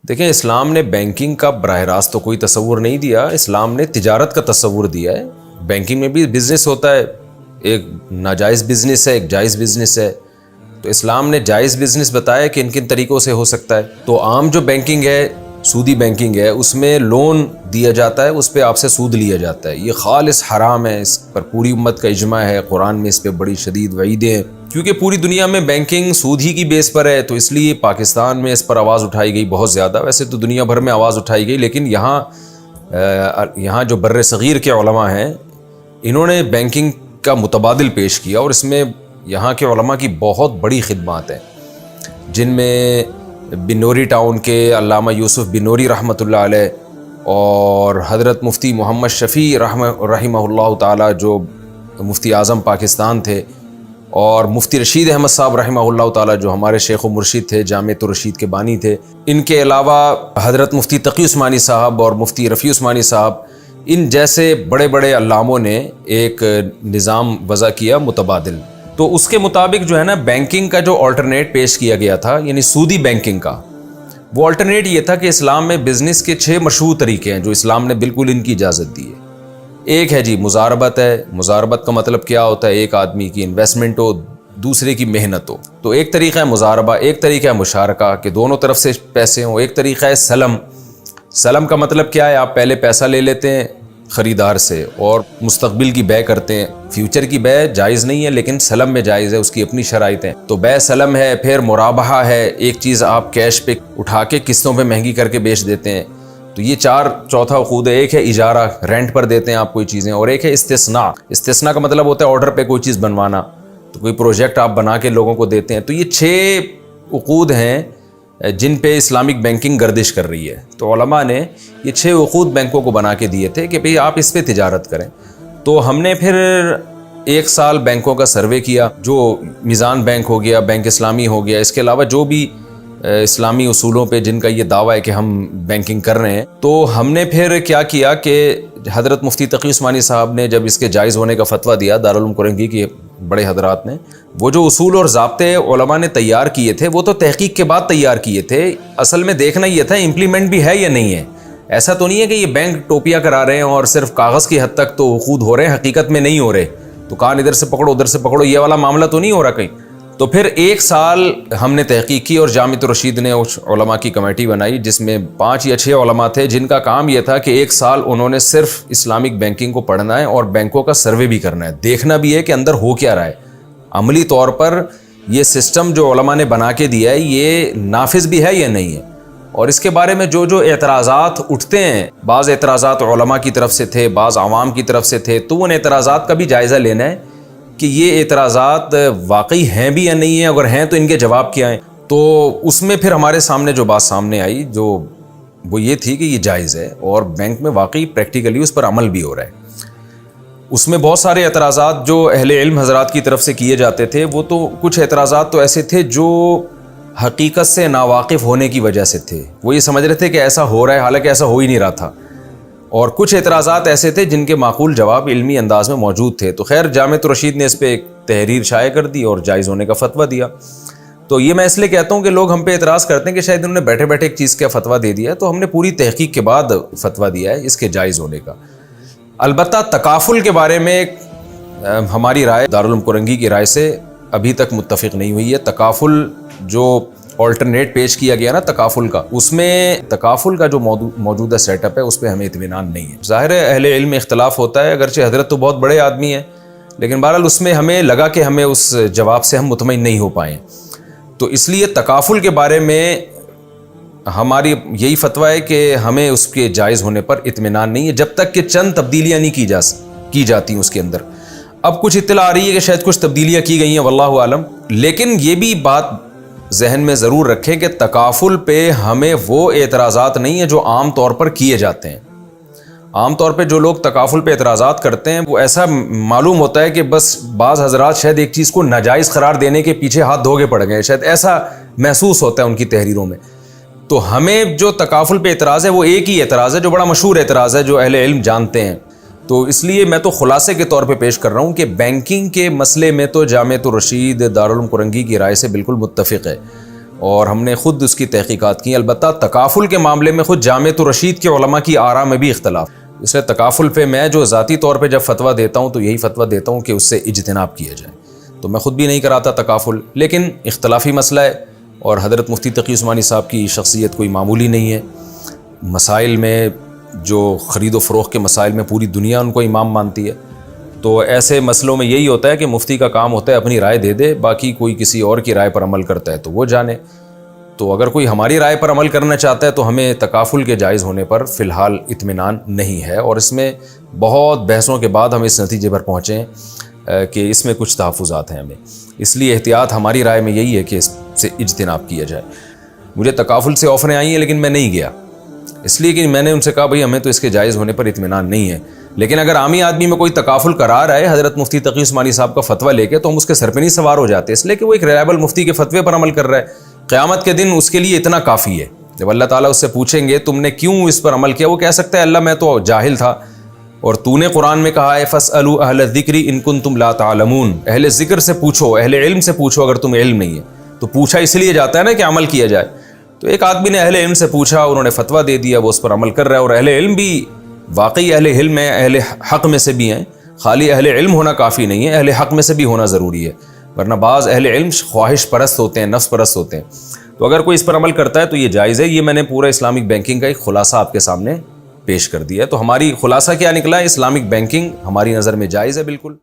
دیکھیں، اسلام نے بینکنگ کا براہ راست تو کوئی تصور نہیں دیا، اسلام نے تجارت کا تصور دیا ہے۔ بینکنگ میں بھی بزنس ہوتا ہے، ایک ناجائز بزنس ہے، ایک جائز بزنس ہے۔ تو اسلام نے جائز بزنس بتایا کہ کن طریقوں سے ہو سکتا ہے۔ تو عام جو بینکنگ ہے، سودی بینکنگ ہے، اس میں لون دیا جاتا ہے، اس پہ آپ سے سود لیا جاتا ہے۔ یہ خالص حرام ہے، اس پر پوری امت کا اجماع ہے، قرآن میں اس پہ بڑی شدید وعیدیں ہیں، کیونکہ پوری دنیا میں بینکنگ سود ہی کی بیس پر ہے۔ تو اس لیے پاکستان میں اس پر آواز اٹھائی گئی بہت زیادہ، ویسے تو دنیا بھر میں آواز اٹھائی گئی، لیکن یہاں جو بر صغیر کے علماء ہیں، انہوں نے بینکنگ کا متبادل پیش کیا، اور اس میں یہاں کے علماء کی بہت بڑی خدمات ہیں، جن میں بنوری ٹاؤن کے علامہ یوسف بنوری رحمۃ اللہ علیہ، اور حضرت مفتی محمد شفیع رحمہ اللہ تعالی جو مفتی اعظم پاکستان تھے، اور مفتی رشید احمد صاحب رحمہ اللہ تعالی جو ہمارے شیخ و مرشد تھے، جامعۃ الرشید کے بانی تھے۔ ان کے علاوہ حضرت مفتی تقی عثمانی صاحب اور مفتی رفیع عثمانی صاحب، ان جیسے بڑے بڑے علاموں نے ایک نظام وضع کیا متبادل۔ تو اس کے مطابق جو ہے نا، بینکنگ کا جو آلٹرنیٹ پیش کیا گیا تھا، یعنی سودی بینکنگ کا، وہ آلٹرنیٹ یہ تھا کہ اسلام میں بزنس کے 6 مشروع طریقے ہیں جو اسلام نے بالکل ان کی اجازت دی ہے۔ ایک ہے جی مضاربت ہے۔ مضاربت کا مطلب کیا ہوتا ہے؟ ایک آدمی کی انویسٹمنٹ ہو، دوسرے کی محنت ہو۔ تو ایک طریقہ ہے مضاربہ، ایک طریقہ ہے مشارکہ کہ دونوں طرف سے پیسے ہوں، ایک طریقہ ہے سلم۔ سلم کا مطلب کیا ہے؟ آپ پہلے پیسہ لے لیتے ہیں خریدار سے اور مستقبل کی بے کرتے ہیں۔ فیوچر کی بے جائز نہیں ہے، لیکن سلم میں جائز ہے، اس کی اپنی شرائط ہیں۔ تو بے سلم ہے، پھر مرابحہ ہے، ایک چیز آپ کیش پہ اٹھا کے قسطوں پہ مہنگی کر کے بیچ دیتے ہیں۔ تو یہ چوتھا عقود ہے۔ ایک ہے اجارہ، رینٹ پر دیتے ہیں آپ کوئی چیزیں، اور ایک ہے استثناء۔ استثناء کا مطلب ہوتا ہے آرڈر پہ کوئی چیز بنوانا، تو کوئی پروجیکٹ آپ بنا کے لوگوں کو دیتے ہیں۔ تو یہ 6 عقود ہیں جن پہ اسلامک بینکنگ گردش کر رہی ہے۔ تو علماء نے یہ 6 عقود بینکوں کو بنا کے دیے تھے کہ بھئی آپ اس پہ تجارت کریں۔ تو ہم نے پھر 1 سال بینکوں کا سروے کیا، جو میزان بینک ہو گیا، بینک اسلامی ہو گیا، اس کے علاوہ جو بھی اسلامی اصولوں پہ جن کا یہ دعویٰ ہے کہ ہم بینکنگ کر رہے ہیں۔ تو ہم نے پھر کیا کیا کہ حضرت مفتی تقی عثمانی صاحب نے جب اس کے جائز ہونے کا فتویٰ دیا، دارالعلوم کرنگی کے بڑے حضرات نے، وہ جو اصول اور ضابطے علماء نے تیار کیے تھے، وہ تو تحقیق کے بعد تیار کیے تھے۔ اصل میں دیکھنا یہ تھا امپلیمنٹ بھی ہے یا نہیں ہے۔ ایسا تو نہیں ہے کہ یہ بینک ٹوپیاں کرا رہے ہیں اور صرف کاغذ کی حد تک تو عقود ہو رہے ہیں، حقیقت میں نہیں ہو رہے، تو کان ادھر سے پکڑو ادھر سے پکڑو، یہ والا معاملہ تو نہیں ہو رہا کہیں۔ تو پھر 1 سال ہم نے تحقیق کی، اور جامعۃ الرشید نے اس علماء کی کمیٹی بنائی، جس میں 5 یا 6 علماء تھے، جن کا کام یہ تھا کہ 1 سال انہوں نے صرف اسلامک بینکنگ کو پڑھنا ہے اور بینکوں کا سروے بھی کرنا ہے، دیکھنا بھی ہے کہ اندر ہو کیا رہا ہے، عملی طور پر یہ سسٹم جو علماء نے بنا کے دیا ہے یہ نافذ بھی ہے یا نہیں ہے۔ اور اس کے بارے میں جو اعتراضات اٹھتے ہیں، بعض اعتراضات علماء کی طرف سے تھے، بعض عوام کی طرف سے تھے، تو ان اعتراضات کا بھی جائزہ لینا ہے کہ یہ اعتراضات واقعی ہیں بھی یا نہیں ہیں، اگر ہیں تو ان کے جواب کیا ہیں۔ تو اس میں پھر ہمارے سامنے جو بات سامنے آئی، وہ یہ تھی کہ یہ جائز ہے، اور بینک میں واقعی پریکٹیکلی اس پر عمل بھی ہو رہا ہے۔ اس میں بہت سارے اعتراضات جو اہل علم حضرات کی طرف سے کیے جاتے تھے، وہ تو کچھ اعتراضات تو ایسے تھے جو حقیقت سے ناواقف ہونے کی وجہ سے تھے، وہ یہ سمجھ رہے تھے کہ ایسا ہو رہا ہے، حالانکہ ایسا ہو ہی نہیں رہا تھا۔ اور کچھ اعتراضات ایسے تھے جن کے معقول جواب علمی انداز میں موجود تھے۔ تو خیر، جامعۃ الرشید نے اس پہ ایک تحریر شائع کر دی اور جائز ہونے کا فتویٰ دیا۔ تو یہ میں اس لیے کہتا ہوں کہ لوگ ہم پہ اعتراض کرتے ہیں کہ شاید انہوں نے بیٹھے بیٹھے ایک چیز کا فتویٰ دے دیا ہے، تو ہم نے پوری تحقیق کے بعد فتویٰ دیا ہے اس کے جائز ہونے کا۔ البتہ تکافل کے بارے میں ہماری رائے دارالعلوم کرنگی کی رائے سے ابھی تک متفق نہیں ہوئی ہے۔ تکافل جو آلٹرنیٹ پیش کیا گیا نا تکافل کا، اس میں تکافل کا جو موجودہ سیٹ اپ ہے اس پہ ہمیں اطمینان نہیں ہے۔ ظاہر ہے اہل علم میں اختلاف ہوتا ہے، اگرچہ حضرت تو بہت بڑے آدمی ہیں، لیکن بہرحال اس میں ہمیں لگا کہ ہمیں اس جواب سے ہم مطمئن نہیں ہو پائے۔ تو اس لیے تکافل کے بارے میں ہماری یہی فتویٰ ہے کہ ہمیں اس کے جائز ہونے پر اطمینان نہیں ہے، جب تک کہ چند تبدیلیاں نہیں کی جاتی اس کے اندر۔ اب کچھ اطلاع آ رہی ہے کہ شاید کچھ تبدیلیاں کی گئی ہیں، واللہ عالم، لیکن یہ بھی بات ذہن میں ضرور رکھیں کہ تکافل پہ ہمیں وہ اعتراضات نہیں ہیں جو عام طور پر کیے جاتے ہیں۔ عام طور پہ جو لوگ تکافل پہ اعتراضات کرتے ہیں، وہ ایسا معلوم ہوتا ہے کہ بس بعض حضرات شاید ایک چیز کو ناجائز قرار دینے کے پیچھے ہاتھ دھو کے پڑ گئے، شاید ایسا محسوس ہوتا ہے ان کی تحریروں میں۔ تو ہمیں جو تکافل پہ اعتراض ہے وہ ایک ہی اعتراض ہے جو بڑا مشہور اعتراض ہے، جو اہل علم جانتے ہیں۔ تو اس لیے میں تو خلاصے کے طور پہ پیش کر رہا ہوں کہ بینکنگ کے مسئلے میں تو جامعۃ الرشید دارالعلوم کرنگی کی رائے سے بالکل متفق ہے، اور ہم نے خود اس کی تحقیقات کی. البتہ تکافل کے معاملے میں خود جامعۃ الرشید کے علماء کی آراء میں بھی اختلاف. اس لیے تکافل پہ میں جو ذاتی طور پہ جب فتویٰ دیتا ہوں تو یہی فتویٰ دیتا ہوں کہ اس سے اجتناب کیا جائے. تو میں خود بھی نہیں کراتا تکافل، لیکن اختلافی مسئلہ ہے. اور حضرت مفتی تقی عثمانی صاحب کی شخصیت کوئی معمولی نہیں ہے. مسائل میں جو خرید و فروخت کے مسائل میں پوری دنیا ان کو امام مانتی ہے. تو ایسے مسئلوں میں یہی ہوتا ہے کہ مفتی کا کام ہوتا ہے اپنی رائے دے دے، باقی کوئی کسی اور کی رائے پر عمل کرتا ہے تو وہ جانے. تو اگر کوئی ہماری رائے پر عمل کرنا چاہتا ہے تو ہمیں تکافل کے جائز ہونے پر فی الحال اطمینان نہیں ہے. اور اس میں بہت بحثوں کے بعد ہم اس نتیجے پر پہنچے ہیں کہ اس میں کچھ تحفظات ہیں ہمیں. اس لیے احتیاط ہماری رائے میں یہی ہے کہ اس سے اجتناب کیا جائے. مجھے تکافل سے آفریں آئی ہیں لیکن میں نہیں گیا، اس لیے کہ میں نے ان سے کہا بھئی ہمیں تو اس کے جائز ہونے پر اطمینان نہیں ہے. لیکن اگر عامی آدمی میں کوئی تکافل کرا رہا ہے حضرت مفتی تقی عثمانی صاحب کا فتویٰ لے کے، تو ہم اس کے سر پہ نہیں سوار ہو جاتے، اس لیے کہ وہ ایک ریلائبل مفتی کے فتوے پر عمل کر رہا ہے. قیامت کے دن اس کے لیے اتنا کافی ہے. جب اللہ تعالیٰ اس سے پوچھیں گے تم نے کیوں اس پر عمل کیا، وہ کہہ سکتا ہے اللہ میں تو جاہل تھا، اور تو نے قرآن میں کہا ہے فاسألوا اہل الذکر ان کنتم لا تعلمون، اہل ذکر سے پوچھو، اہل علم سے پوچھو اگر تم علم نہیں ہے. تو پوچھا اس لیے جاتا ہے نا کہ عمل کیا جائے. تو ایک آدمی نے اہل علم سے پوچھا، انہوں نے فتویٰ دے دیا، وہ اس پر عمل کر رہا ہے. اور اہل علم بھی واقعی اہل علم ہیں، اہل حق میں سے بھی ہیں. خالی اہل علم ہونا کافی نہیں ہے، اہل حق میں سے بھی ہونا ضروری ہے، ورنہ بعض اہل علم خواہش پرست ہوتے ہیں، نفس پرست ہوتے ہیں. تو اگر کوئی اس پر عمل کرتا ہے تو یہ جائز ہے. یہ میں نے پورا اسلامک بینکنگ کا ایک خلاصہ آپ کے سامنے پیش کر دیا ہے. تو ہماری خلاصہ کیا نکلا ہے؟ اسلامک بینکنگ ہماری نظر میں جائز ہے بالکل.